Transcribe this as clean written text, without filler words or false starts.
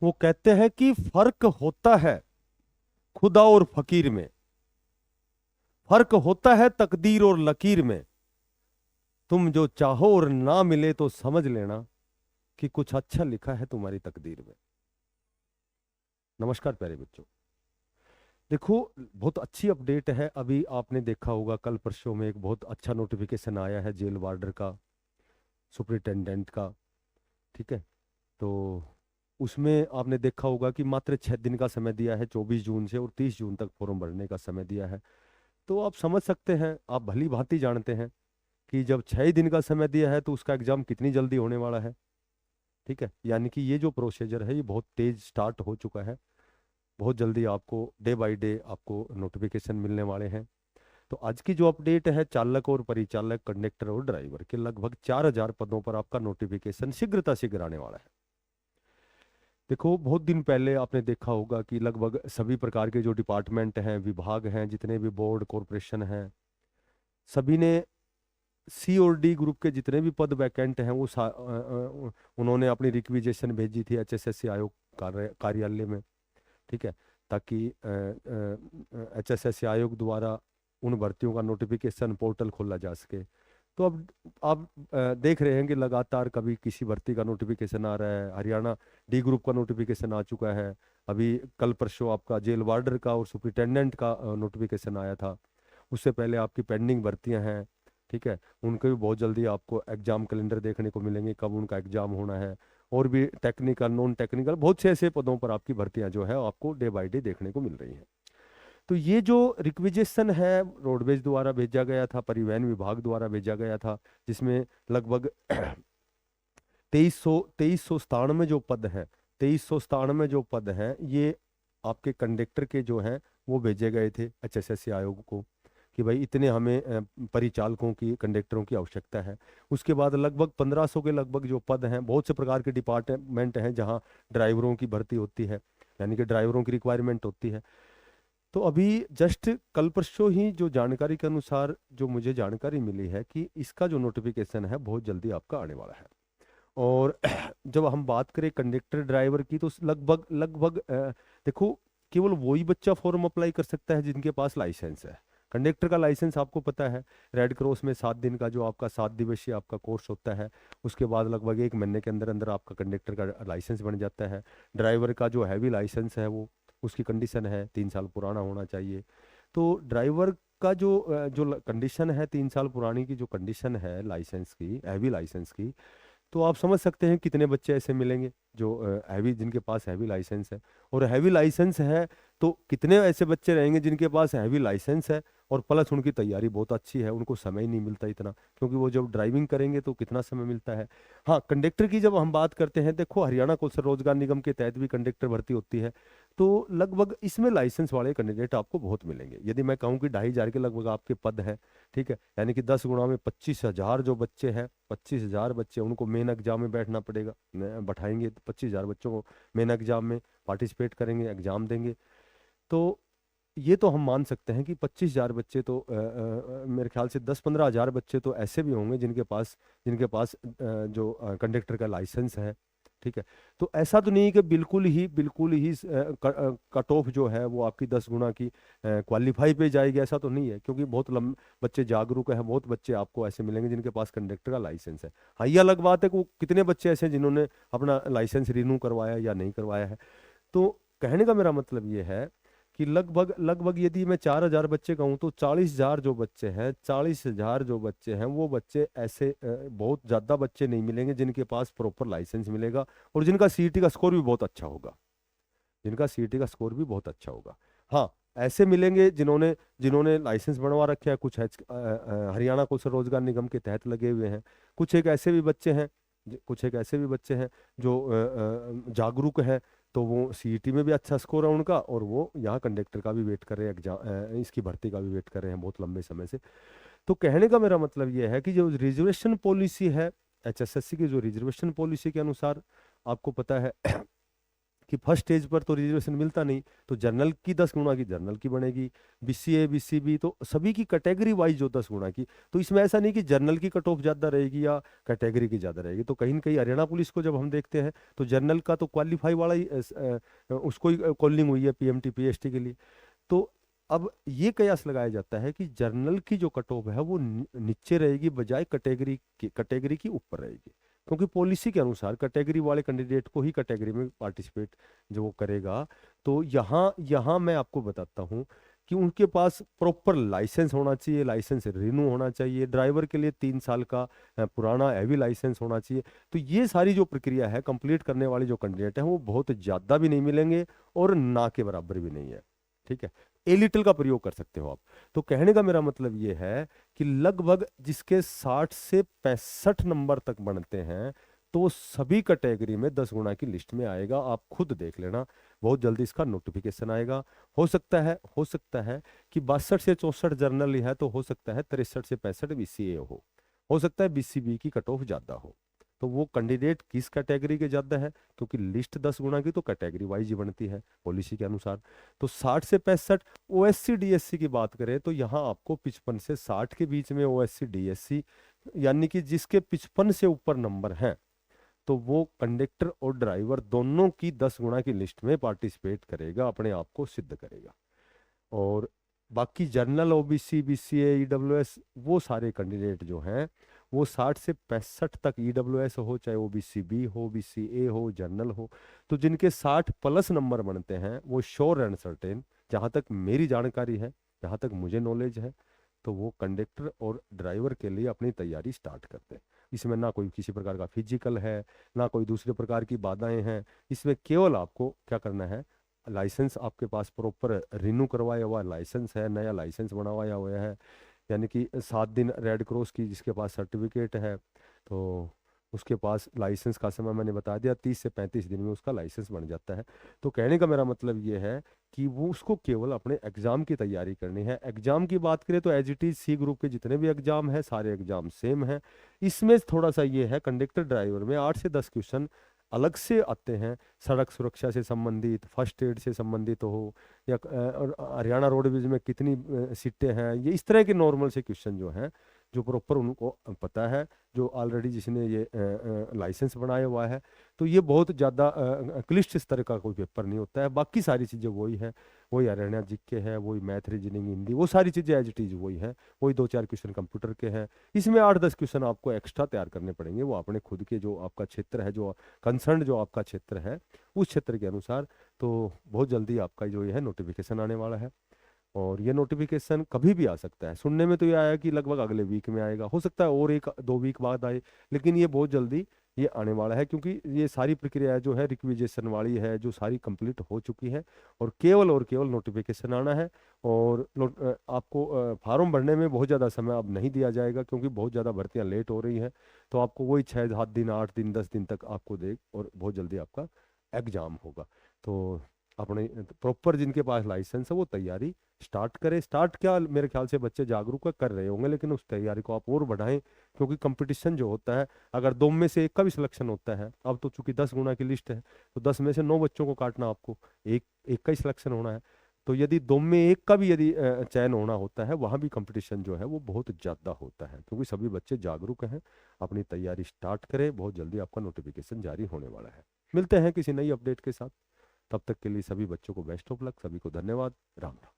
वो कहते हैं कि फर्क होता है खुदा और फकीर में, फर्क होता है तकदीर और लकीर में। तुम जो चाहो और ना मिले तो समझ लेना कि कुछ अच्छा लिखा है तुम्हारी तकदीर में। नमस्कार प्यारे बच्चों। देखो, बहुत अच्छी अपडेट है। अभी आपने देखा होगा कल परसों में एक बहुत अच्छा नोटिफिकेशन आया है जेल वार्डर का, सुपरिटेंडेंट का। ठीक है, तो उसमें आपने देखा होगा कि मात्र 6 दिन का समय दिया है, 24 जून से और 30 जून तक फॉर्म भरने का समय दिया है। तो आप समझ सकते हैं, आप भली भांति जानते हैं कि जब 6 दिन का समय दिया है तो उसका एग्जाम कितनी जल्दी होने वाला है। ठीक है, यानी कि ये जो प्रोसीजर है ये बहुत तेज स्टार्ट हो चुका है। बहुत जल्दी आपको डे बाय डे आपको नोटिफिकेशन मिलने वाले हैं। तो आज की जो अपडेट है, चालक और परिचालक, कंडक्टर और ड्राइवर के लगभग 4000 पदों पर आपका नोटिफिकेशन शीघ्रता शीघ्र आने वाला है। देखो, बहुत दिन पहले आपने देखा होगा कि लगभग सभी प्रकार के जो डिपार्टमेंट हैं, विभाग हैं, जितने भी बोर्ड कॉरपोरेशन हैं, सभी ने सी और डी ग्रुप के जितने भी पद वैकेंट हैं वो उन्होंने अपनी रिक्विजेशन भेजी थी एचएसएससी आयोग कार्यालय में। ठीक है, ताकि एचएसएससी आयोग द्वारा उन भर्तियों का नोटिफिकेशन पोर्टल खोला जा सके। तो अब आप देख रहे हैं कि लगातार कभी किसी भर्ती का नोटिफिकेशन आ रहा है। हरियाणा डी ग्रुप का नोटिफिकेशन आ चुका है। अभी कल परसों आपका जेल वार्डर का और सुपरिटेंडेंट का नोटिफिकेशन आया था। उससे पहले आपकी पेंडिंग भर्तियां हैं। ठीक है, उनके भी बहुत जल्दी आपको एग्जाम कैलेंडर देखने को मिलेंगे, कब उनका एग्जाम होना है। और भी टेक्निकल, नॉन टेक्निकल, बहुत से ऐसे पदों पर आपकी भर्तियां जो है आपको डे बाय डे देखने को मिल रही हैं। तो ये जो रिक्विजेशन है रोडवेज द्वारा भेजा गया था, परिवहन विभाग द्वारा भेजा गया था, जिसमें लगभग 2397 जो पद हैं, 2397 जो पद हैं, ये आपके कंडक्टर के जो हैं वो भेजे गए थे एचएसएससी आयोग को कि भाई इतने हमें परिचालकों की, कंडक्टरों की आवश्यकता है। उसके बाद लगभग 1500 के लगभग जो पद हैं, बहुत से प्रकार के डिपार्टमेंट हैं जहां ड्राइवरों की भर्ती होती है, यानी कि ड्राइवरों की रिक्वायरमेंट होती है। तो अभी जस्ट कल परसों ही जो जानकारी के अनुसार जो मुझे जानकारी मिली है कि इसका जो नोटिफिकेशन है बहुत जल्दी आपका आने वाला है। और जब हम बात करें कंडक्टर ड्राइवर की तो लगभग लगभग देखो, केवल वही बच्चा फॉर्म अप्लाई कर सकता है जिनके पास लाइसेंस है। कंडक्टर का लाइसेंस आपको पता है, रेड क्रॉस में 7 दिन का जो आपका 7 दिवसीय आपका कोर्स होता है, उसके बाद लगभग 1 महीने के अंदर अंदर आपका कंडक्टर का लाइसेंस बन जाता है। ड्राइवर का जो हैवी लाइसेंस है वो, उसकी कंडीशन है 3 साल पुराना होना चाहिए। तो ड्राइवर का जो कंडीशन है 3 साल पुरानी की, जो कंडीशन है लाइसेंस की, हैवी लाइसेंस की, तो आप समझ सकते हैं कितने बच्चे ऐसे मिलेंगे जो हैवी, जिनके पास हैवी लाइसेंस है। और हैवी लाइसेंस है तो कितने ऐसे बच्चे रहेंगे जिनके पास हैवी लाइसेंस है और प्लस उनकी तैयारी बहुत अच्छी है, उनको समय ही नहीं मिलता इतना, क्योंकि वो जब ड्राइविंग करेंगे तो कितना समय मिलता है। हाँ, कंडक्टर की जब हम बात करते हैं, देखो हरियाणा कौशल रोजगार निगम के तहत भी कंडक्टर भर्ती होती है। तो लगभग इसमें लाइसेंस वाले कैंडिडेट आपको बहुत मिलेंगे। यदि मैं कहूँ कि 2500 के लगभग आपके पद हैं, ठीक है, यानी कि 10 गुणा में 25,000 जो बच्चे हैं, 25,000 बच्चे, उनको मेन एग्जाम में बैठना पड़ेगा। बैठाएंगे तो 25,000 बच्चों को मेन एग्जाम में पार्टिसिपेट करेंगे, एग्जाम देंगे। तो ये तो हम मान सकते हैं कि 25,000 बच्चे तो मेरे ख्याल से 10-15 हज़ार बच्चे तो ऐसे भी होंगे जिनके पास जो कंडक्टर का लाइसेंस है। ठीक है, तो ऐसा तो नहीं कि बिल्कुल ही कट ऑफ जो है वो आपकी 10 गुना की क्वालिफाई पे जाएगी, ऐसा तो नहीं है, क्योंकि बहुत बच्चे जागरूक हैं, बहुत बच्चे आपको ऐसे मिलेंगे जिनके पास कंडक्टर का लाइसेंस है। हाँ, ये अलग बात है कि वो कितने बच्चे ऐसे हैं जिन्होंने अपना लाइसेंस रिन्यू करवाया या नहीं करवाया है। तो कहने का मेरा मतलब ये है कि लगभग लगभग यदि मैं 4,000 बच्चे कहूँ तो 40,000 जो बच्चे हैं, 40,000 जो बच्चे हैं, वो बच्चे ऐसे बहुत ज़्यादा बच्चे नहीं मिलेंगे जिनके पास प्रॉपर लाइसेंस मिलेगा और जिनका सीईटी का स्कोर भी बहुत अच्छा होगा, जिनका सीईटी का स्कोर भी बहुत अच्छा होगा। हाँ, ऐसे मिलेंगे जिन्होंने जिन्होंने लाइसेंस बनवा रखे हैं, कुछ हरियाणा कौशल रोजगार निगम के तहत लगे हुए हैं। कुछ एक ऐसे भी बच्चे हैं कुछ एक ऐसे भी बच्चे हैं जो जागरूक हैं, तो वो सीईटी में भी अच्छा स्कोर है उनका, और वो यहाँ कंडक्टर का भी वेट कर रहे हैं, एग्जाम इसकी भर्ती का भी वेट कर रहे हैं बहुत लंबे समय से। तो कहने का मेरा मतलब ये है कि जो रिजर्वेशन पॉलिसी है एचएसएससी की, जो रिजर्वेशन पॉलिसी के अनुसार आपको पता है कि फर्स्ट स्टेज पर तो रिजर्वेशन मिलता नहीं, तो जनरल की 10 गुना की जनरल की बनेगी, बीसीए बीसीबी तो सभी की कैटेगरी वाइज जो 10 गुना की। तो इसमें ऐसा नहीं कि जनरल की कट ऑफ ज्यादा रहेगी या कैटेगरी की ज्यादा रहेगी। तो कहीं न कहीं हरियाणा पुलिस को जब हम देखते हैं तो जनरल का तो क्वालिफाई वाला ही उसको ही कॉलिंग हुई है पीएमटी पीएसटी के लिए। तो अब ये कयास लगाया जाता है कि जर्नल की जो कट ऑफ है वो नीचे रहेगी बजाय कैटेगरी की ऊपर रहेगी, क्योंकि पॉलिसी के अनुसार कैटेगरी वाले कैंडिडेट को ही कैटेगरी में पार्टिसिपेट जो वो करेगा। तो यहाँ यहाँ मैं आपको बताता हूँ कि उनके पास प्रॉपर लाइसेंस होना चाहिए, लाइसेंस रिन्यू होना चाहिए, ड्राइवर के लिए 3 साल का पुराना हैवी लाइसेंस होना चाहिए। तो ये सारी जो प्रक्रिया है कंप्लीट करने वाले जो कैंडिडेट हैं वो बहुत ज़्यादा भी नहीं मिलेंगे और ना के बराबर भी नहीं है। ठीक है, ए लिटिल का प्रयोग कर सकते हो आप। तो कहने का मेरा मतलब ये है कि लगभग जिसके 60 से 65 नंबर तक बनते हैं तो सभी कैटेगरी में 10 गुना की लिस्ट में आएगा। आप खुद देख लेना, बहुत जल्दी इसका नोटिफिकेशन आएगा। हो सकता है कि 62 से 64 जर्नल है, तो हो सकता है 63 से 65 बीसीए हो सकता है बीसीबी की कट ऑफ ज्यादा हो। तो वो कैंडिडेट किस कैटेगरी के ज्यादा है, क्योंकि लिस्ट 10 गुना की तो कैटेगरी वाइज ही बनती है पॉलिसी के अनुसार। तो 60 से 65 ओएससी डीएससी की बात करें तो यहाँ आपको 55 से 60 के बीच में ओएससी डीएससी, यानी कि जिसके 55 से ऊपर नंबर हैं, तो वो कंडक्टर और ड्राइवर दोनों की 10 गुना की लिस्ट में पार्टिसिपेट करेगा, अपने आप को सिद्ध करेगा। और बाकी जनरल ओबीसी बीसीए ईडब्ल्यूएस वो सारे कैंडिडेट जो हैं वो 60 से 65 तक ईडब्ल्यूएस हो, चाहे ओबीसी बी हो, बीसीए हो, जनरल हो, तो जिनके 60 प्लस नंबर बनते हैं वो श्योर एंड सर्टेन, जहाँ तक मेरी जानकारी है, जहाँ तक मुझे नॉलेज है, तो वो कंडक्टर और ड्राइवर के लिए अपनी तैयारी स्टार्ट करते हैं। इसमें ना कोई किसी प्रकार का फिजिकल है, ना कोई दूसरे प्रकार की बाधाएं हैं। इसमें केवल आपको क्या करना है, लाइसेंस आपके पास प्रॉपर रिन्यू करवाया हुआ लाइसेंस है, नया लाइसेंस बनवाया हुआ है, यानी कि 7 दिन रेड क्रॉस की जिसके पास सर्टिफिकेट है, तो उसके पास लाइसेंस का समय मैंने बता दिया 30 से 35 दिन में उसका लाइसेंस बन जाता है। तो कहने का मेरा मतलब ये है कि वो उसको केवल अपने एग्जाम की तैयारी करनी है। एग्जाम की बात करें तो as it is C group के जितने भी एग्जाम है सारे एग्जाम सेम है। इसमें थोड़ा सा ये है कंडक्टर ड्राइवर में 8 से 10 क्वेश्चन अलग से आते हैं, सड़क सुरक्षा से संबंधित, फर्स्ट एड से संबंधित हो, या और हरियाणा रोडवेज में कितनी सीटें हैं, ये इस तरह के नॉर्मल से क्वेश्चन जो हैं जो प्रॉपर उनको पता है, जो ऑलरेडी जिसने ये लाइसेंस बनाया हुआ है। तो ये बहुत ज़्यादा क्लिष्ट स्तर का कोई पेपर नहीं होता है। बाकी सारी चीज़ें वही है, वही हरियाणा जीके है, वही मैथ रीजनिंग हिंदी, वो सारी चीज़ें एज इट इज वही है, वही 2-4 क्वेश्चन कंप्यूटर के हैं। इसमें 8-10 क्वेश्चन आपको एक्स्ट्रा तैयार करने पड़ेंगे, वो अपने खुद के जो आपका क्षेत्र है, जो कंसर्न जो आपका क्षेत्र है उस क्षेत्र के अनुसार। तो बहुत जल्दी आपका जो ये है नोटिफिकेशन आने वाला है, और ये नोटिफिकेशन कभी भी आ सकता है। सुनने में तो ये आया कि लगभग अगले वीक में आएगा, हो सकता है और 1-2 वीक बाद आए, लेकिन ये बहुत जल्दी ये आने वाला है, क्योंकि ये सारी प्रक्रिया जो है रिक्विजिशन वाली है, जो सारी कंप्लीट हो चुकी है, और केवल नोटिफिकेशन आना है। और आपको फार्म भरने में बहुत ज़्यादा समय अब नहीं दिया जाएगा, क्योंकि बहुत ज़्यादा भर्तियाँ लेट हो रही हैं। तो आपको वही 6-7 दिन, 8 दिन, 10 दिन तक आपको दे, और बहुत जल्दी आपका एग्जाम होगा। तो अपने प्रॉपर जिनके पास लाइसेंस है वो तैयारी स्टार्ट करें। स्टार्ट क्या, मेरे ख्याल से बच्चे जागरूक कर रहे होंगे, लेकिन उस तैयारी को आप और बढ़ाएं, क्योंकि कंपटीशन जो होता है, अगर 2 में से 1 का भी सिलेक्शन होता है, अब तो चूंकि 10 गुना की लिस्ट है, तो 10 में से 9 बच्चों को काटना, आपको एक एक का ही सिलेक्शन होना है। तो यदि 2 में 1 का भी यदि चयन होना होता है, वहां भी कंपटीशन जो है वो बहुत ज्यादा होता है, क्योंकि सभी बच्चे जागरूक हैं। अपनी तैयारी स्टार्ट करें, बहुत जल्दी आपका नोटिफिकेशन जारी होने वाला है। मिलते हैं किसी नई अपडेट के साथ, तब तक के लिए सभी बच्चों को बेस्ट ऑफ लक, सभी को धन्यवाद, राम राम।